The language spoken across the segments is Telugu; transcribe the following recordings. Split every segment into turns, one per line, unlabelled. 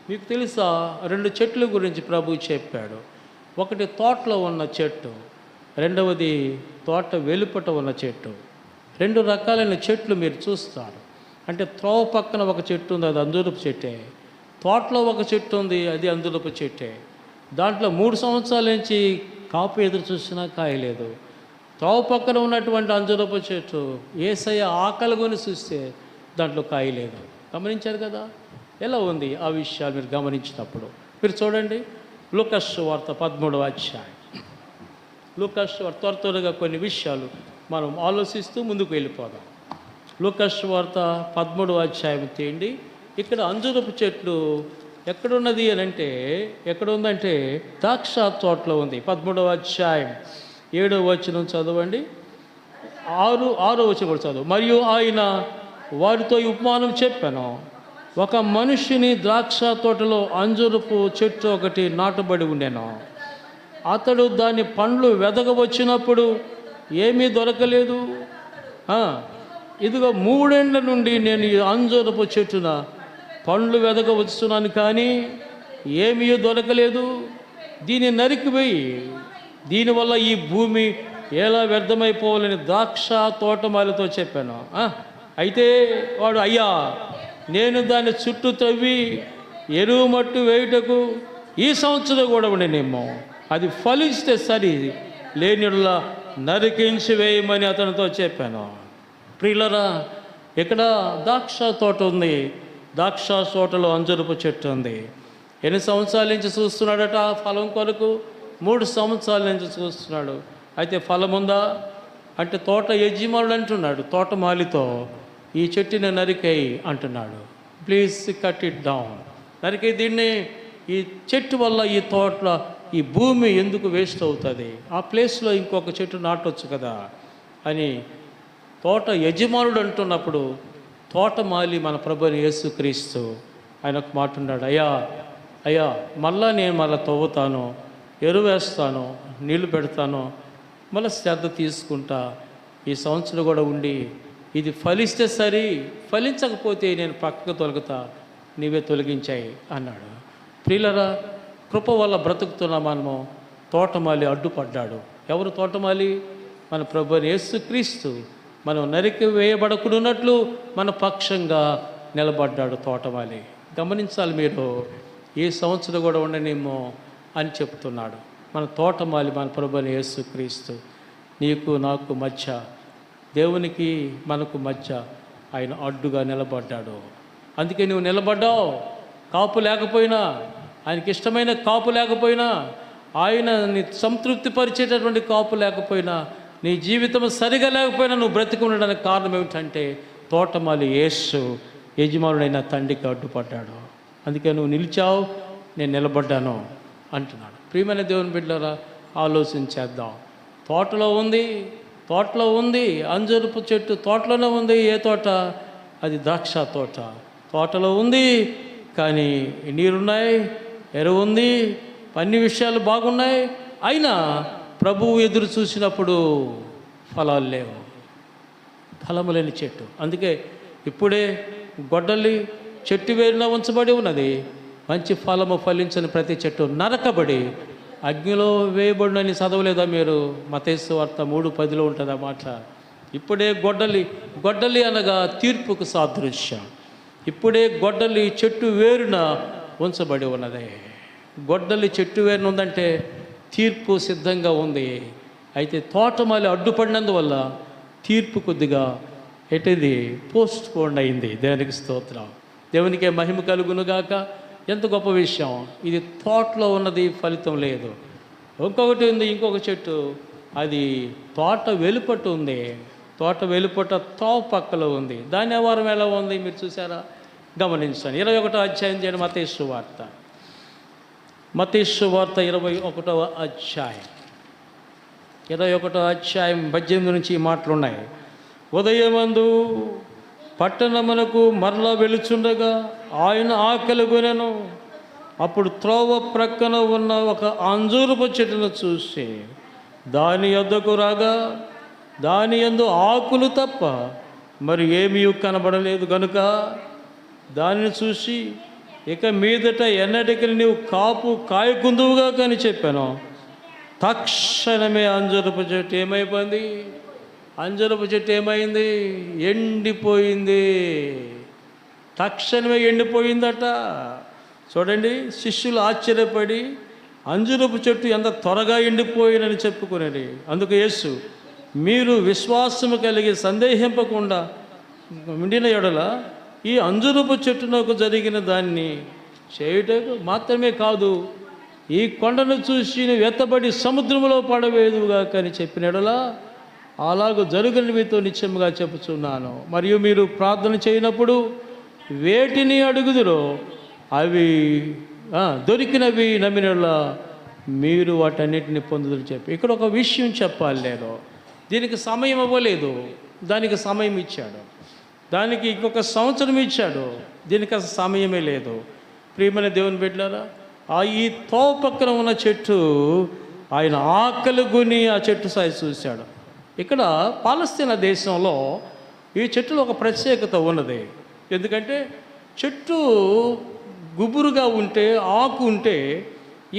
మీకు తెలుసా, 2 చెట్ల గురించి ప్రభు చెప్పాడు. ఒకటి తోటలో ఉన్న చెట్టు, రెండవది తోట వెలుపట ఉన్న చెట్టు. 2 రకాలైన చెట్లు మీరు చూస్తారు. అంటే త్రోవ పక్కన ఒక చెట్టు ఉంది, అది అంజూరపు చెట్టే. తోటలో ఒక చెట్టు ఉంది, అది అంజూరపు చెట్టే. దాంట్లో 3 సంవత్సరాల నుంచి కాపు ఎదురు చూసినా కాయలేదు. త్రోవ పక్కన ఉన్నటువంటి అంజూరపు చెట్టు యేసయ్య ఆకలి కొని చూస్తే దాంట్లో కాయలేదు. గమనించారు కదా ఎలా ఉంది ఆ విషయాలు మీరు గమనించినప్పుడు. మీరు చూడండి, లూకాసు సువార్త 13వ అధ్యాయం. లూకాసు సువార్త త్వరగా కొన్ని విషయాలు మనం ఆలోచిస్తూ ముందుకు వెళ్ళిపోదాం. లూకాసు సువార్త 13వ అధ్యాయం తీయండి. ఇక్కడ అంజూరపు చెట్లు ఎక్కడున్నది అని అంటే, ఎక్కడుందంటే ద్రాక్ష తోటలో ఉంది. 13వ అధ్యాయం 7వ వచనం చదవండి, 6వ వచనం కూడా చదువు. మరియు ఆయన వారితో ఈ ఉపమానం చెప్పాను. ఒక మనుష్యుని ద్రాక్ష తోటలో అంజూరపు చెట్టు ఒకటి నాటబడి ఉండెను. అతడు దాని పండ్లు వెదగవచ్చినప్పుడు ఏమీ దొరకలేదు. ఇదిగో 3 ఏండ్ల నుండి నేను ఈ అంజూరపు చెట్టున పండ్లు వెదగవచ్చున్నాను, కానీ ఏమీ దొరకలేదు. దీన్ని నరికివేయి, దీనివల్ల ఈ భూమి ఎలా వ్యర్థమైపోవాలని ద్రాక్ష తోటమాలితో చెప్పాను. అయితే వాడు, అయ్యా, నేను దాన్ని చుట్టూ తవ్వి ఎరువు మట్టు వేయుటకు ఈ సంవత్సరం కూడా ఉండేనేమో, అది ఫలిస్తే సరి, లేనిలా నరికించి వేయమని అతనితో చెప్పాను. ప్రియులరా, ఇక్కడ ద్రాక్ష తోట ఉంది. ద్రాక్ష తోటలో అంజూరపు చెట్టు ఉంది. ఎన్ని సంవత్సరాల నుంచి చూస్తున్నాడట ఫలం కొరకు? 3 సంవత్సరాల నుంచి చూస్తున్నాడు. అయితే ఫలం ఉందా అంటే తోట యజమానుడు అంటున్నాడు తోటమాలితో, ఈ చెట్టుని నరికేయి అంటున్నాడు. ప్లీజ్ కట్ ఇట్ డౌన్, నరికే దీన్ని. ఈ చెట్టు వల్ల ఈ తోటలో ఈ భూమి ఎందుకు వేస్ట్ అవుతుంది? ఆ ప్లేస్లో ఇంకొక చెట్టు నాటొచ్చు కదా అని తోట యజమానుడు అంటున్నప్పుడు, తోటమాలి మన ప్రభువైన యేసుక్రీస్తు ఆయనకు మాట్లాడాడు, అయ్యా మళ్ళా నేను మళ్ళీ తవ్వుతాను, ఎరువు వేస్తాను, నీళ్లు పెడతాను, మళ్ళీ శ్రద్ధ తీసుకుంటా, ఈ సంవత్సరం కూడా ఉండి ఇది ఫలిస్తే సరి, ఫలించకపోతే నేను పక్కకు తొలగుతా, నీవే తొలగించాయి అన్నాడు. ప్రియులరా, కృప వల్ల బ్రతుకుతున్న మనము. తోటమాలి అడ్డుపడ్డాడు. ఎవరు తోటమాలి? మన ప్రభువైన యేసుక్రీస్తు. మనం నరికి వేయబడకున్నట్లు మన పక్షంగా నిలబడ్డాడు తోటమాలి. గమనించాలి మీరు, ఈ సంవత్సరం కూడా ఉండనేమో అని చెప్తున్నాడు మన తోటమాలి, మన ప్రభువైన యేసుక్రీస్తు. నీకు నాకు మధ్య, దేవునికి మనకు మధ్య ఆయన అడ్డుగా నిలబడ్డాడు. అందుకే నువ్వు నిలబడ్డావు. కాపు లేకపోయినా, ఆయనకి ఇష్టమైన కాపు లేకపోయినా, ఆయనని సంతృప్తి పరిచేటటువంటి కాపు లేకపోయినా, నీ జీవితం సరిగా లేకపోయినా నువ్వు బ్రతికి ఉండడానికి కారణం ఏమిటంటే తోటమాలి యేసు యజమానుడైన తండ్రికి అడ్డుపడ్డాడు. అందుకే నువ్వు నిలిచావు, నేను నిలబడ్డాను అంటున్నాడు. ప్రియమైన దేవుని బిడ్డలారా, ఆలోచించేద్దాం. తోటలో ఉంది అంజూరపు చెట్టు, తోటలోనే ఉంది. ఏ తోట? అది ద్రాక్ష తోట. తోటలో ఉంది, కానీ నీరున్నాయి, ఎరువు ఉంది, అన్ని విషయాలు బాగున్నాయి. అయినా ప్రభువు ఎదురు చూసినప్పుడు ఫలాలు లేవు, ఫలము లేని చెట్టు. అందుకే ఇప్పుడే గొడ్డలి చెట్టు వేరున ఉంచబడి ఉన్నది. మంచి ఫలము ఫలించని ప్రతి చెట్టు నరకబడి అగ్నిలో వేయబడినని చదవలేదా మీరు? మత్తయి సువార్త 3:10 ఉంటుంది ఆ మాట. ఇప్పుడే గొడ్డలి అనగా తీర్పుకు సాదృశ్యం. ఇప్పుడే గొడ్డలి చెట్టు వేరున ఉంచబడి ఉన్నది. గొడ్డలి చెట్టు వేరున ఉందంటే తీర్పు సిద్ధంగా ఉంది. అయితే తోటమాలి అడ్డుపడినందువల్ల తీర్పు కొద్దిగా ఎటుది పోస్ట్ పోన్ అయింది. దేవునికి స్తోత్రం, దేవునికే మహిమ కలుగునుగాక. ఎంత గొప్ప విషయం ఇది. తోటలో ఉన్నది ఫలితం లేదు. ఇంకొకటి ఉంది, ఇంకొక చెట్టు, అది తోట వెలుపట ఉంది. తోట వెలుపట తోవ పక్కలో ఉంది. దాని వ్యవహారం ఎలా ఉంది మీరు చూసారా? గమనించండి. 21వ అధ్యాయం చేయండి. మత్తయి సువార్త 21వ అధ్యాయం 21వ అధ్యాయం 18 నుంచి ఈ మాటలు ఉన్నాయి. ఉదయమందు పట్టణమునకు మరలా వెలుచుండగా ఆయన ఆకలి కొనెను. అప్పుడు త్రోవ ప్రక్కన ఉన్న ఒక అంజూరపు చెట్టును చూసి దాని యొద్దకు రాగా దాని యందు ఆకులు తప్ప మరి ఏమీ కనబడలేదు. గనుక దానిని చూసి ఇక మీదట ఎన్నటికి నీవు కాపు కాయకుందువుగా కానీ చెప్పాను. తక్షణమే అంజరపు చెట్టు ఏమైపోయింది? అంజరపు చెట్టు ఏమైంది? ఎండిపోయింది. తక్షణమే ఎండిపోయిందట. చూడండి, శిష్యులు ఆశ్చర్యపడి అంజరపు చెట్టు ఎంత త్వరగా ఎండిపోయినని చెప్పుకునేది. అందుకు యేసు, మీరు విశ్వాసము కలిగి సందేహింపకుండా ఉండిన ఎడల ఈ అంజరపు చెట్టునకు జరిగిన దాన్ని చేయుటకు మాత్రమే కాదు, ఈ కొండను చూసి ఎత్తబడి సముద్రంలో పడవేదుగా కానీ చెప్పిన ఎడల అలాగూ జరుగుని మీతో నిశ్చయముగా చెప్పుచున్నాను. మరియు మీరు ప్రార్థన చేయనప్పుడు వేటిని అడుగుదురో అవి దొరికినవి నమ్మినలా మీరు వాటన్నిటిని పొందుదురు చెప్పి ఇక్కడ ఒక విషయం చెప్పాలి. నేను దీనికి సమయం ఇవ్వలేదు, దానికి సమయం ఇచ్చాడు. దానికి ఇంకొక సంవత్సరం ఇచ్చాడు, దీనికి అసలు సమయమే లేదు. ప్రియమైన దేవుని బిడ్డలారా, ఈ తోవ పక్కన ఉన్న చెట్టు ఆయన ఆకలి కొని ఆ చెట్టు సాయి చూశాడు. ఇక్కడ పాలస్తీనా దేశంలో ఈ చెట్టులో ఒక ప్రత్యేకత ఉన్నది. ఎందుకంటే చెట్టు గుబురుగా ఉంటే, ఆకు ఉంటే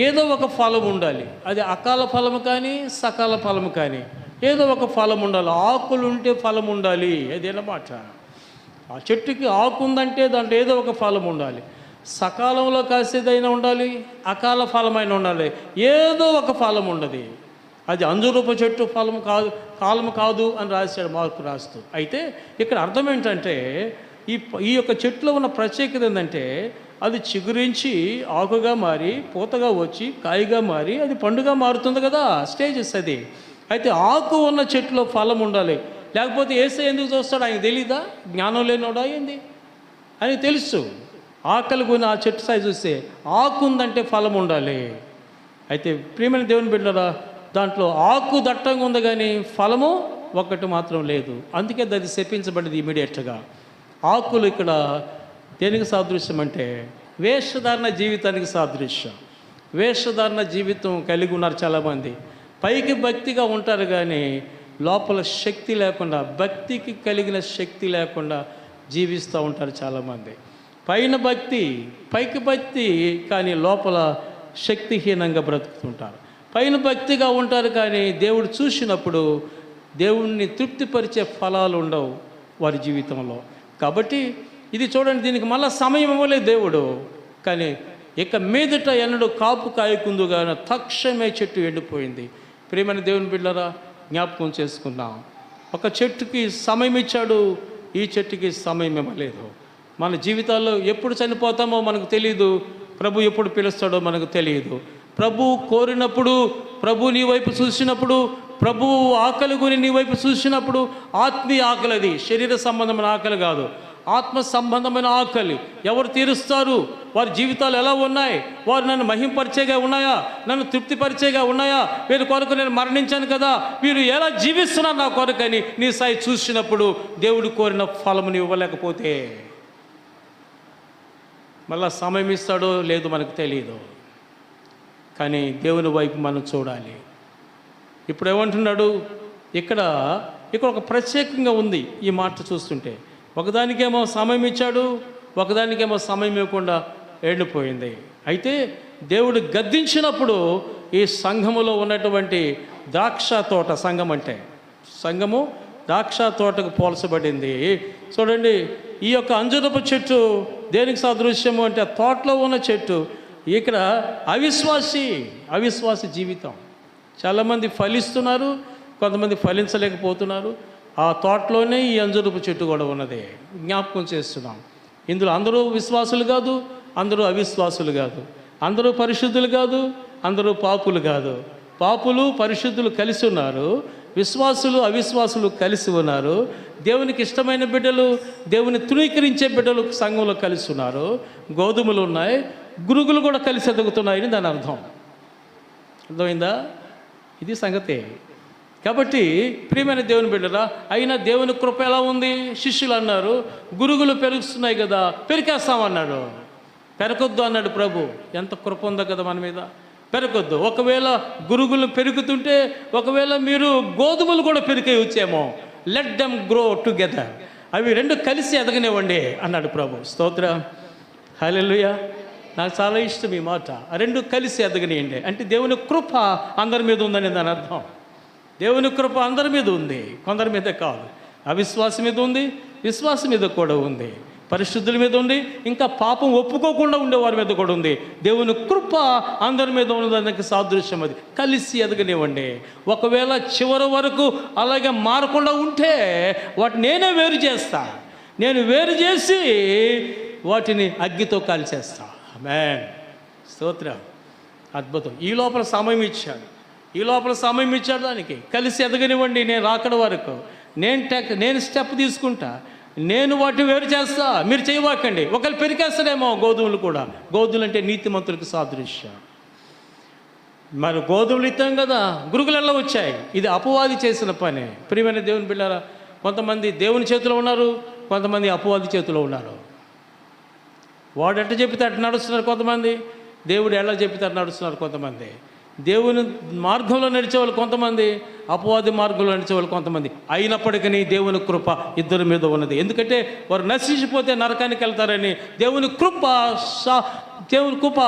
ఏదో ఒక ఫలం ఉండాలి. అది అకాల ఫలము కానీ సకాల ఫలము కానీ ఏదో ఒక ఫలం ఉండాలి. ఆకులు ఉంటే ఫలం ఉండాలి, అదేనమాట. ఆ చెట్టుకి ఆకు ఉందంటే దాంట్లో ఏదో ఒక ఫలం ఉండాలి. సకాలంలో కాసేదైనా ఉండాలి, అకాల ఫలమైన ఉండాలి, ఏదో ఒక ఫలం ఉండదు. అది అంజూరపు చెట్టు ఫలం కాదు, కాలం కాదు అని రాశాడు మార్కు రాస్తూ. అయితే ఇక్కడ అర్థం ఏంటంటే ఈ యొక్క చెట్టులో ఉన్న ప్రత్యేకత ఏంటంటే అది చిగురించి ఆకుగా మారి పూతగా వచ్చి కాయగా మారి అది పండుగ మారుతుంది కదా, స్టేజెస్ అది. అయితే ఆకు ఉన్న చెట్టులో ఫలం ఉండాలి, లేకపోతే యేసయ్య ఎందుకు చూస్తాడు? ఆయన తెలీదా? జ్ఞానం లేనోడా ఏంది అని తెలుసు. ఆకలి కొని ఆ చెట్టు సాయి చూస్తే ఆకు ఉందంటే ఫలం ఉండాలి. అయితే ప్రియమైన దేవుని బిడ్డలారా, దాంట్లో ఆకు దట్టంగా ఉంది కానీ ఫలము ఒక్కటి మాత్రం లేదు. అందుకే అది శపించబడింది ఇమీడియట్గా. ఆకులు ఇక్కడ దేనికి సాదృశ్యం అంటే వేషధారణ జీవితానికి సాదృశ్యం. వేషధారణ జీవితం కలిగి ఉన్నారు చాలామంది. పైకి భక్తిగా ఉంటారు కానీ లోపల శక్తి లేకుండా, భక్తికి కలిగిన శక్తి లేకుండా జీవిస్తూ ఉంటారు చాలామంది. పైన భక్తి, పైకి భక్తి కానీ లోపల శక్తిహీనంగా బ్రతుకుతుంటారు. పైన భక్తిగా ఉంటారు కానీ దేవుడు చూసినప్పుడు దేవుణ్ణి తృప్తిపరిచే ఫలాలు ఉండవు వారి జీవితంలో. కాబట్టి ఇది చూడండి, దీనికి మళ్ళీ సమయం ఇవ్వలేదు దేవుడు. కానీ ఇక మీదట ఎన్నడూ కాపు కాయకుందుగా తక్షణమే చెట్టు ఎండిపోయింది. ప్రియమైన దేవుని బిడ్డలారా, జ్ఞాపకం చేసుకున్నాం. ఒక చెట్టుకి సమయం ఇచ్చాడు, ఈ చెట్టుకి సమయం ఇవ్వలేదు. మన జీవితాల్లో ఎప్పుడు చనిపోతామో మనకు తెలియదు, ప్రభు ఎప్పుడు పిలుస్తాడో మనకు తెలియదు. ప్రభు కోరినప్పుడు, ప్రభు నీ వైపు చూసినప్పుడు, ప్రభు ఆకలి కొని నీ వైపు చూసినప్పుడు, ఆత్మీయ ఆకలి, అది శరీర సంబంధమైన ఆకలి కాదు, ఆత్మ సంబంధమైన ఆకలి ఎవరు తీరుస్తారు? వారి జీవితాలు ఎలా ఉన్నాయి? వారు నన్ను మహింపరిచేగా ఉన్నాయా? నన్ను తృప్తిపరిచేగా ఉన్నాయా? వీరి కొరకు నేను మరణించాను కదా, వీరు ఎలా జీవిస్తున్నారు నా కొరకని నీ సాయి చూసినప్పుడు దేవుడు కోరిన ఫలముని ఇవ్వలేకపోతే మళ్ళా సమయం ఇస్తాడో లేదు మనకు తెలియదు. కానీ దేవుని వైపు మనం చూడాలి. ఇప్పుడు ఏమంటున్నాడు? ఇక్కడ ఒక ప్రత్యేకంగా ఉంది ఈ మాట చూస్తుంటే. ఒకదానికేమో సమయం ఇచ్చాడు, ఒకదానికేమో సమయం ఇవ్వకుండా ఎండిపోయింది. అయితే దేవుడు గద్దించినప్పుడు ఈ సంఘములో ఉన్నటువంటి ద్రాక్ష తోట, సంఘం అంటే సంఘము ద్రాక్ష తోటకు పోల్చబడింది. చూడండి, ఈ యొక్క అంజూరపు చెట్టు దేనికి సాదృశ్యము అంటే ఆ తోటలో ఉన్న చెట్టు. ఇక్కడ అవిశ్వాసి జీవితం. చాలామంది ఫలిస్తున్నారు, కొంతమంది ఫలించలేకపోతున్నారు. ఆ తోటలోనే ఈ అంజూరపు చెట్టు కూడా ఉన్నది. జ్ఞాపకం చేస్తున్నాం. ఇందులో అందరూ విశ్వాసులు కాదు, అందరూ అవిశ్వాసులు కాదు, అందరూ పరిశుద్ధులు కాదు, అందరూ పాపులు కాదు. పాపులు పరిశుద్ధులు కలిసి ఉన్నారు, విశ్వాసులు అవిశ్వాసులు కలిసి ఉన్నారు. దేవునికి ఇష్టమైన బిడ్డలు, దేవుని తృణీకరించే బిడ్డలు సంఘంలో కలిసి ఉన్నారు. గోధుమలు ఉన్నాయి, గురుగులు కూడా కలిసి ఎదుగుతున్నాయని దాని అర్థం. అర్థమైందా? ఇది సంగతి. కాబట్టి ప్రియమైన దేవుని బిడ్డరా, అయినా దేవుని కృప ఎలా ఉంది? శిష్యులు అన్నారు, గురుగులు పెరుగుతున్నాయి కదా, పెరికేస్తామన్నాడు. పెరగొద్దు అన్నాడు ప్రభు. ఎంత కృప ఉందో కదా మన మీద. పెరగొద్దు. ఒకవేళ గురుగులు పెరుగుతుంటే ఒకవేళ మీరు గోధుమలు కూడా పెరికేయచ్చేమో. Let them grow together. అవి రెండు కలిసి ఎదగనివ్వండి అన్నాడు ప్రభు. స్తోత్రం. హల్లెలూయా. నాకు చాలా ఇష్టం ఈ మాట. ఆ రెండు కలిసి ఎదగనియండి. అంటే దేవుని కృప అందరి మీద ఉందని దాని అర్థం. దేవుని కృప అందరి మీద ఉంది, కొందరి మీద కాదు. అవిశ్వాసం మీద ఉంది, విశ్వాసం మీద కూడా ఉంది. పరిశుద్ధుల మీద ఉంది, ఇంకా పాపం ఒప్పుకోకుండా ఉండే వారి మీద కూడా ఉంది. దేవుని కృప అందరి మీద ఉన్నదానికి సాదృశ్యం అది. కలిసి ఎదగనివ్వండి. ఒకవేళ చివరి వరకు అలాగే మారకుండా ఉంటే వాటిని నేనే వేరు చేస్తా. నేను వేరు చేసి వాటిని అగ్గితో కాల్చేస్తా. ఆమేన్. స్తోత్రం. అద్భుతం. ఈ లోపల సమయం ఇచ్చాడు దానికి. కలిసి ఎదగనివ్వండి. నేను రాకడ వరకు నేను స్టెప్ తీసుకుంటా. నేను వాటిని వేరు చేస్తా, మీరు చేయవాకండి. ఒకళ్ళు పెరికేస్తాడేమో గోధుమలు కూడా. గోధుమలు అంటే నీతిమంతులకు సాదృశ్యం. మరి గోధుమలు ఇస్తాం కదా, గురుగులెల్లా వచ్చాయి. ఇది అపవాది చేసిన పని. ప్రియమైన దేవుని బిడ్డలారా, కొంతమంది దేవుని చేతిలో ఉన్నారు, కొంతమంది అపవాది చేతిలో ఉన్నారు. వాడు ఎట్ట చెప్తే అట్ట నడుస్తున్నారు కొంతమంది, దేవుడు ఎలా చెప్తే అట్ట నడుస్తున్నారు కొంతమంది. దేవుని మార్గంలో నడిచేవాళ్ళు కొంతమంది, అపవాది మార్గంలో నడిచేవాళ్ళు కొంతమంది. అయినప్పటికీ దేవుని కృప ఇద్దరి మీద ఉన్నది. ఎందుకంటే వారు నశించిపోతే నరకానికి వెళ్తారని దేవుని కృప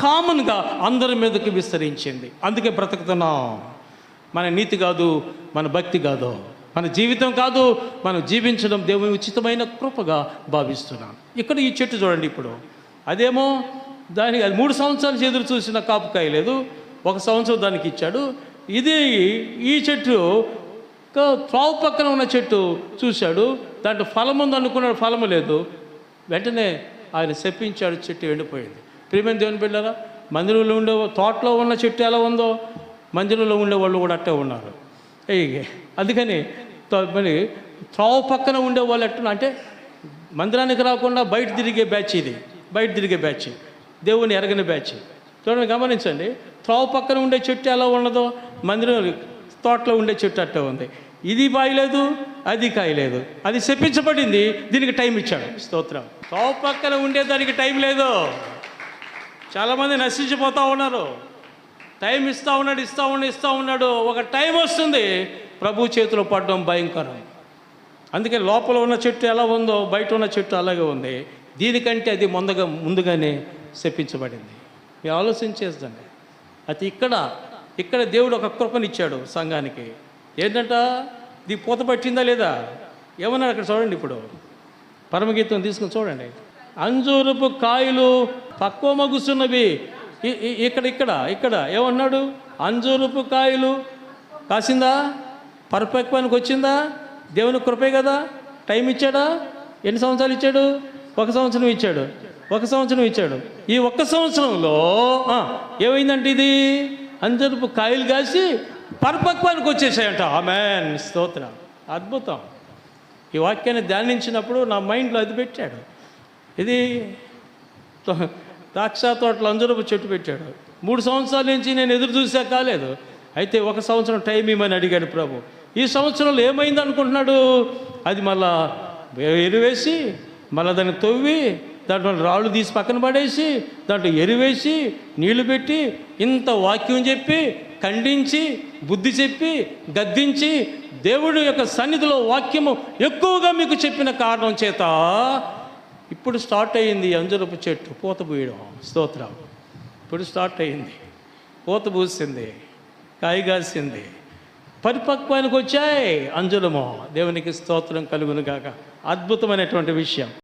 కామన్గా అందరి మీదకి విస్తరించింది. అందుకే బ్రతుకుతున్నాం. మన నీతి కాదు, మన భక్తి కాదు, మన జీవితం కాదు, మనం జీవించడం దేవుని ఉచితమైన కృపగా భావిస్తున్నాం. ఇక్కడ ఈ చెట్టు చూడండి. ఇప్పుడు అదేమో దానికి 3 సంవత్సరాలు ఎదురు చూసిన కాపు కాయలేదు, 1 సంవత్సరం దానికి ఇచ్చాడు. ఈ చెట్టు త్రావు పక్కన ఉన్న చెట్టు చూశాడు, దాంట్లో ఫలం ఉంది అనుకున్నాడు, ఫలము లేదు. వెంటనే ఆయన శపించాడు, చెట్టు ఎండిపోయింది. ప్రియమైన దేవుని బిడ్డలారా, మందిరంలో ఉండే తోటలో ఉన్న చెట్టు ఎలా ఉందో మందిరంలో ఉండేవాళ్ళు కూడా అట్టే ఉన్నారు. అందుకని మరి త్రావు పక్కన ఉండేవాళ్ళు ఎట్లా అంటే మందిరానికి రాకుండా బయట తిరిగే బ్యాచ్. ఇది బయట తిరిగే బ్యాచ్, దేవుని ఎరగని బ్యాచ్. చూడండి, గమనించండి. త్రావు పక్కన ఉండే చెట్టు ఎలా ఉన్నదో మందిరం తోటలో ఉండే చెట్టు అట్టే ఉంది. ఇది కాయలేదు, అది కాయలేదు. అది శపించబడింది, దీనికి టైం ఇచ్చాడు. స్తోత్రం. త్రావు పక్కన ఉండే దానికి టైం లేదు. చాలామంది నశించిపోతూ ఉన్నారు. టైం ఇస్తూ ఉన్నాడు. ఒక టైం వస్తుంది, ప్రభు చేతిలో పడడం భయంకరం. అందుకే లోపల ఉన్న చెట్టు ఎలా ఉందో బయట ఉన్న చెట్టు అలాగే ఉంది. దీనికంటే అది ముందుగానే శపించబడింది. మీరు ఆలోచించేద్దండి. అది ఇక్కడ దేవుడు ఒక కృపనిచ్చాడు సంఘానికి. ఏంటంట, ఇది పూత పట్టిందా లేదా ఏమన్నాడు అక్కడ చూడండి. ఇప్పుడు పరమగీతం తీసుకుని చూడండి. అంజూరపు కాయలు పక్వ మగుస్తున్నవి. ఇక్కడ ఏమన్నాడు, అంజూరపు కాయలు కాసిందా, పరిపక్వానికి వచ్చిందా? దేవుని కృపే కదా. టైం ఇచ్చాడా? ఎన్ని సంవత్సరాలు ఇచ్చాడు? 1 సంవత్సరం ఇచ్చాడు. 1 సంవత్సరం ఇచ్చాడు. ఈ 1 సంవత్సరంలో ఏమైందంటే ఇది అంజూరపు కాయలు కాసి పరిపక్వానికి వచ్చేసాయంట. ఆమేన్. స్తోత్రం. అద్భుతం. ఈ వాక్యాన్ని ధ్యానించినప్పుడు నా మైండ్లో అది పెట్టాడు. ఇది ద్రాక్ష తోటలో అంజూరపు చెట్టు పెట్టాడు. 3 సంవత్సరాల నుంచి నేను ఎదురు చూసా, కాలేదు. అయితే 1 సంవత్సరం టైం ఇవ్వమని అడిగాడు ప్రభు. ఈ సంవత్సరంలో ఏమైంది అనుకుంటున్నాడు? అది మళ్ళా ఎరువేసి, మళ్ళీ దాన్ని తవ్వి, దాంట్లో రాళ్ళు తీసి పక్కన పడేసి, దాంట్లో ఎరువేసి, నీళ్లు పెట్టి, ఇంత వాక్యం చెప్పి, ఖండించి, బుద్ధి చెప్పి, గద్దించి, దేవుడి యొక్క సన్నిధిలో వాక్యము ఎక్కువగా మీకు చెప్పిన కారణం చేత ఇప్పుడు స్టార్ట్ అయ్యింది అంజూరపు చెట్టు పూత పూయడం. స్తోత్రం. ఇప్పుడు స్టార్ట్ అయ్యింది, పూత పూసింది, కాయగాసింది, పరిపక్వానికి వచ్చాయి అంజురము. దేవునికి స్తోత్రం కలుగును గాక. అద్భుతమైనటువంటి విషయం.